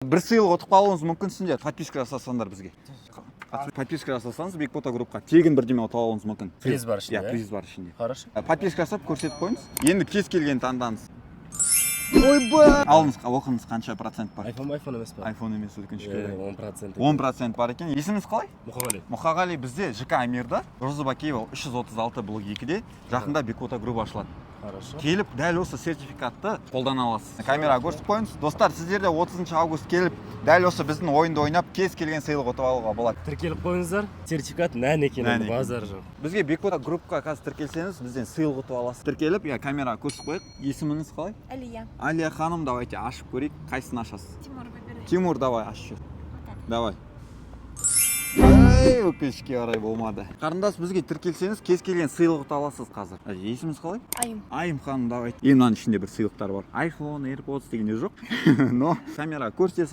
бір сыйлық ұтып қалуыңыз мүмкін сіздер. Подписка жасасаңдар бізге. Подписка жасасаңыз Бекбота группқа тегін бірдеме ұтып алуыңыз мүмкін. Приз бар ішінде. Иә, приз бар ішінде. Хорошо. Подписка жасап көрсетіп қойыңыз. Енді кез келген таңдаңыз. Ойбай! Алыңыз, оқыңыз қанша процент бар? iPhone емес па? iPhone емес, өкінішке орай. 10%. 10% бар екен. Есіміңіз қалай? Мұқағали. Мұқағали бізде ЖК Амирда, Роза Бакиева 336 блок 2-де жақында Бекбота групп ашылады. Хорошо. Келіп, дәл осы сертификатты қолдана аласыз. Камераға көрсетіп қойыңыз. Достар, сіздер де 30 август келіп, дәл осы біздің ойынды ойнап, кез келген сыйлық ұтып алуға болады. Тіркеліп қойыңыздар. Сертификат нән екен, базар жоқ. Бізге Бекбота группқа қазір тіркелсеңіз, бізден сыйлық ұтып аласыз. Тіркеліп, камераға көрсетіп қояйық. Есіміңіз қалай? Алия. Алия ханым, давайте ашып көрейік. Қайсысын ашасыз? Тимур, выбирай. Тимур, давай ашшы. Давай. Өкінішке орай болмады. Қарындас, бізге тіркелсеңіз, кез келген сыйлық ұтып аласыз қазір. Есіміңіз қалай? Айым. Айым ханым, давай. Мынаның ішінде бір сыйлықтар бар. iPhone, AirPods дегенде жоқ. Но камераға көрсете